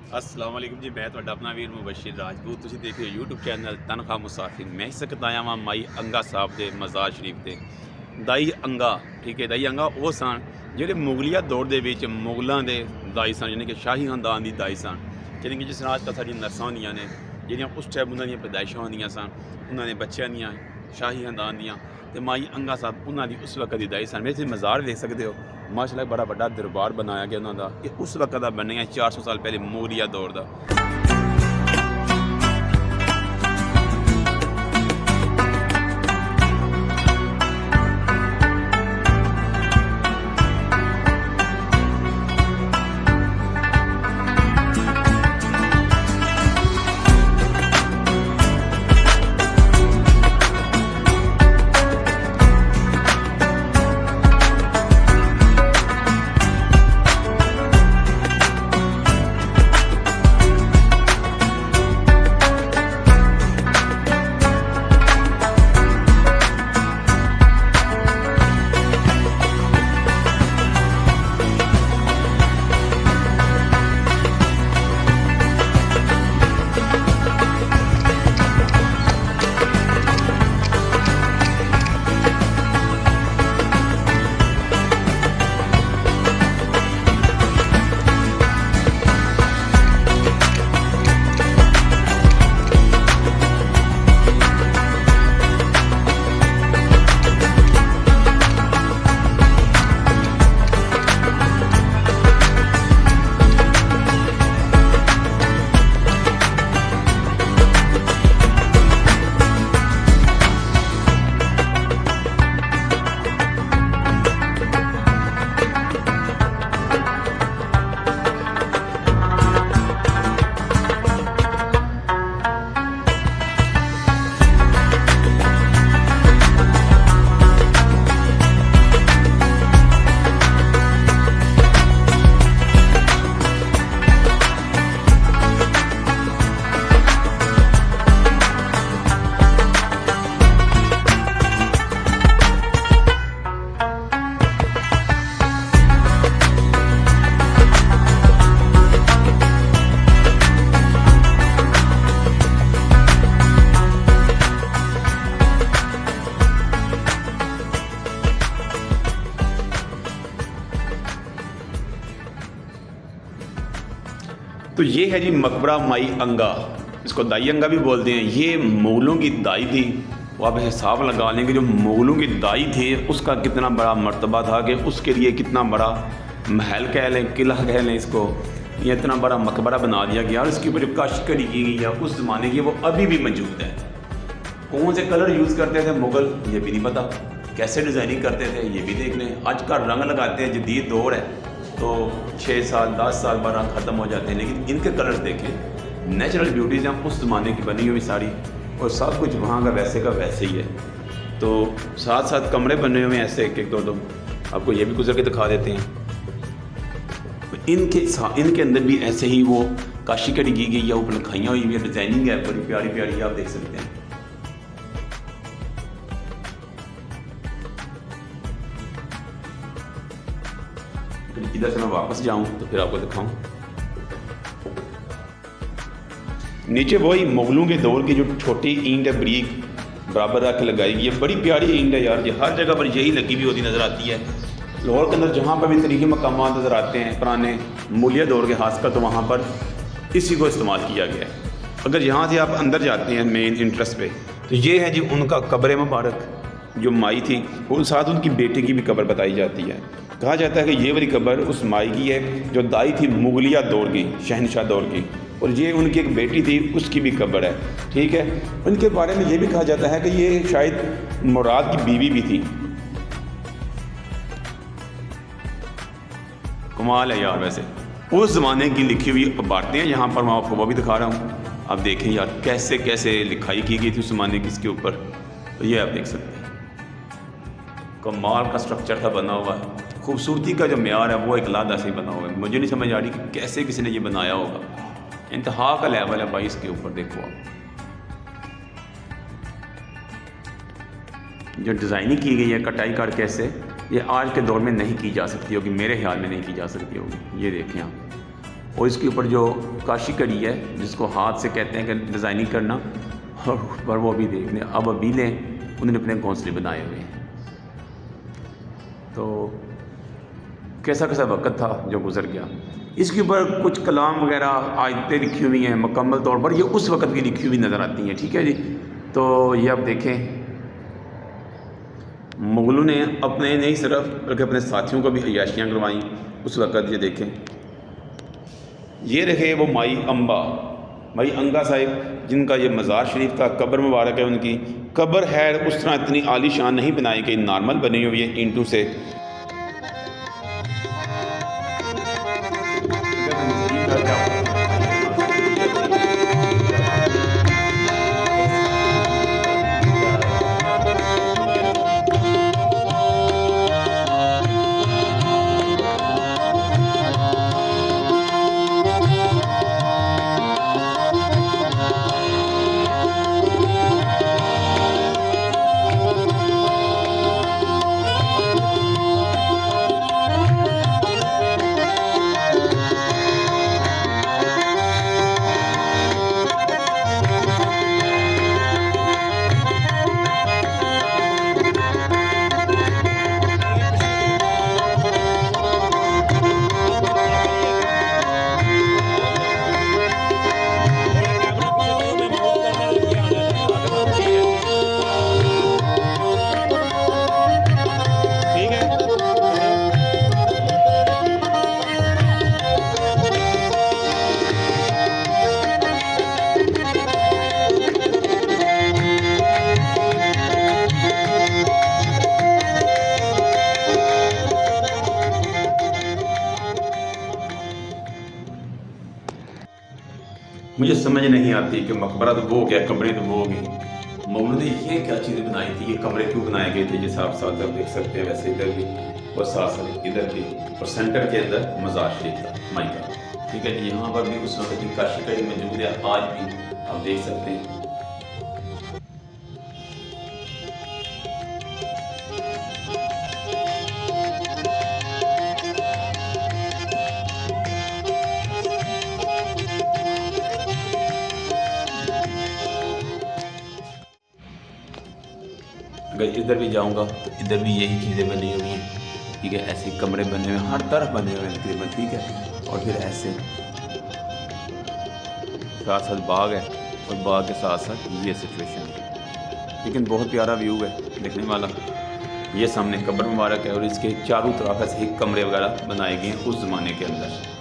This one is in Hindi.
अस्सलाम वालेकुम जी, मैं ਤੁਹਾਡਾ ਆਪਣਾ ਵੀਰ ਮੁਬਸ਼ਰ ਰਾਜਪੂਤ। ਤੁਸੀਂ ਦੇਖ ਰਹੇ ਹੋ YouTube ਚੈਨਲ ਤਨਖਾਹ ਮੁਸਾਫਿਰ। ਮੈਂ ਇਸ ਵਕਤ ਆਇਆ ਵਾਂ ਮਾਈ ਅੰਗਾ ਸਾਹਿਬ ਦੇ ਮਜ਼ਾਰ ਸ਼ਰੀਫ ਤੇ। ਦਾਈ ਅੰਗਾ, ਠੀਕ ਹੈ, ਦਾਈ ਅੰਗਾ ਉਹ ਸਨ ਜਿਹੜੇ ਮੁਗਲੀਆ ਦੌਰ ਦੇ ਵਿੱਚ ਮੁਗਲਾਂ ਦੇ ਦਾਈ ਸਨ, ਯਾਨੀ ਕਿ ਸ਼ਾਹੀ ਖਾਨਦਾਨ ਦੀ ਦਾਈ ਸਨ। ਯਾਨੀ ਕਿ ਜਿਸ ਨਾਲ ਅੱਜ ਕੱਲ੍ਹ ਸਾਡੀਆਂ ਨਰਸਾਂ ਹੁੰਦੀਆਂ ਨੇ, ਜਿਹੜੀਆਂ ਉਸ ਟਾਈਮ ਉਹਨਾਂ ਦੀਆਂ ਪੈਦਾਇਸ਼ਾਂ ਹੁੰਦੀਆਂ ਸਨ, ਉਹਨਾਂ ਦੇ ਬੱਚਿਆਂ ਦੀਆਂ, ਸ਼ਾਹੀ ਖਾਨਦਾਨ ਦੀਆਂ। ਤੇ ਮਾਈ ਅੰਗਾ ਸਾਹਿਬ ਉਹਨਾਂ ਦੀ ਉਸ ਵਕਤ ਦੀ ਦਾਈ ਸਨ। ਮੇਰੇ ਤੁਸੀਂ ਮਜ਼ਾਰ ਦੇਖ ਸਕਦੇ ਹੋ, ਮਾਸ਼ਾਅੱਲਾ ਬੜਾ ਵੱਡਾ ਦਰਬਾਰ ਬਣਾਇਆ ਗਿਆ ਉਹਨਾਂ ਦਾ। ਇਹ ਉਸ ਵਕਤ ਦਾ ਬਣਿਆ 400 ਸਾਲ ਪਹਿਲੇ ਮੁਗਲੀਆ ਦੌਰ ਦਾ। तो ये है जी मकबरा माई अंगा, इसको दाई अंगा भी बोलते हैं। ये मुगलों की दाई थी। वो आप हिसाब लगा लें कि जो मुगलों की दाई थे उसका कितना बड़ा मर्तबा था, कि उसके लिए कितना बड़ा महल कह लें, किला कह लें इसको, ये इतना बड़ा मकबरा बना दिया गया। और इसके ऊपर जो काश्तकारी की गई है उस ज़माने की, वो अभी भी मौजूद है। कौन से कलर यूज़ करते थे मुग़ल, ये भी नहीं पता। कैसे डिज़ाइनिंग करते थे ये भी देख लें। आज का रंग लगाते हैं, जदीद दौर है तो 6 साल 10 साल बाद रंग ख़त्म हो जाते हैं, लेकिन इनके कलर्स देखें, नेचुरल ब्यूटीज़ हैं, उस ज़माने की बनी हुई साड़ी। और सब कुछ वहाँ का वैसे ही है। तो साथ साथ कमरे बने हुए हैं ऐसे एक एक दो। आपको ये भी गुजर के दिखा देते हैं। इनके अंदर भी ऐसे ही वो काशीगरी की गई है, ऊपर लिखाइयाँ हुई है, डिज़ाइनिंग है बड़ी प्यारी प्यारी, आप देख सकते हैं। इधर से मैं वापस जाऊं तो फिर आपको दिखाऊं। नीचे वही मुगलों के दौर की जो छोटी ईंट है, ब्रीक बराबर रख लगाई गई है। बड़ी प्यारी ईंट है यार, ये हर जगह पर यही लगी हुई होती नज़र आती है। लाहौर के अंदर जहाँ पर भी तरीके मकामात नज़र आते हैं पुराने मुगलिया दौर के खासकर, तो वहाँ पर इसी को इस्तेमाल किया गया है। अगर यहाँ से आप अंदर जाते हैं मेन इंट्रेंस पे, तो ये है जी उनका कब्र मुबारक जो माई थी, और साथ उनकी बेटी की भी कब्र बताई जाती है। कहा जाता है कि ये वाली कब्र उस माई की है जो दाई थी मुगलिया दौर की, शहनशाह दौर की, और ये उनकी एक बेटी थी उसकी भी कब्र है, ठीक है। उनके बारे में ये भी कहा जाता है कि ये शायद मुराद की बीवी भी थी। कमाल है यार। वैसे उस ज़माने की लिखी हुई इबारतें हैं यहाँ पर, मैं आपको वो भी दिखा रहा हूँ। आप देखें यार कैसे कैसे लिखाई की गई थी उस ज़माने की इसके ऊपर, तो ये आप देख सकते हैं। कमाल का स्ट्रक्चर था बना हुआ है। खूबसूरती का जो म्यार है वो एक लादा से ही बना हुआ है। मुझे नहीं समझ आ रही कि कैसे किसी ने ये बनाया होगा। इंतहा का लेवल है भाई इसके ऊपर। देखो आप जो डिज़ाइनिंग की गई है कटाई करके ऐसे, ये आज के दौर में नहीं की जा सकती होगी, मेरे ख्याल में नहीं की जा सकती होगी। ये देखें आप, और इसके ऊपर जो काशी कड़ी है जिसको हाथ से कहते हैं कि डिज़ाइनिंग करना, और पर वो अभी देख लें, अब अभी लें उन्होंने अपने घोंसले बनाए हुए हैं। तो कैसा कैसा वक्त था जो गुज़र गया। इसके ऊपर कुछ कलाम वगैरह आयतें लिखी हुई हैं मुकम्मल तौर पर, ये उस वक़्त की लिखी हुई नज़र आती हैं। ठीक है जी। तो ये आप देखें, मुग़लों ने अपने नहीं सिर्फ बल्कि अपने साथियों को भी अय्याशियाँ करवाईं उस वक़्त। ये देखें, ये रहे वो माई अंगा साहिब जिनका ये मज़ार शरीफ था, कब्र मुबारक है उनकी। कब्र है उस तरह इतनी आलीशान नहीं बनाई गई, नॉर्मल बनी हुई है ईंटों से। मुझे समझ नहीं आती कि मकबरा तो वो हो गया, कमरे तो वो हो गई। मुग़लों ने ये क्या चीज़ें बनाई थी, ये कमरे क्यों बनाए गए थे, जैसे आप साथ देख सकते हैं वैसे इधर भी और साथ साथ इधर भी, और सेंटर के अंदर मज़ार शरीफ था माई का। ठीक है जी। यहाँ पर भी उस वक्त की काशी कड़ी मौजूद है, आज भी आप देख सकते हैं। अगर इधर भी जाऊंगा तो इधर भी यही चीज़ें बनी हुई हैं। ठीक है, ऐसे कमरे बने हुए हैं, हर तरफ बने हुए हैं तकरीबन। ठीक है, और फिर ऐसे साथ साथ बाग है और बाग के साथ साथ ये सिचुएशन है। लेकिन बहुत प्यारा व्यू है देखने वाला। ये सामने कब्र मुबारक है और इसके चारों तरफ ऐसे ही कमरे वगैरह बनाए गए हैं उस ज़माने के अंदर।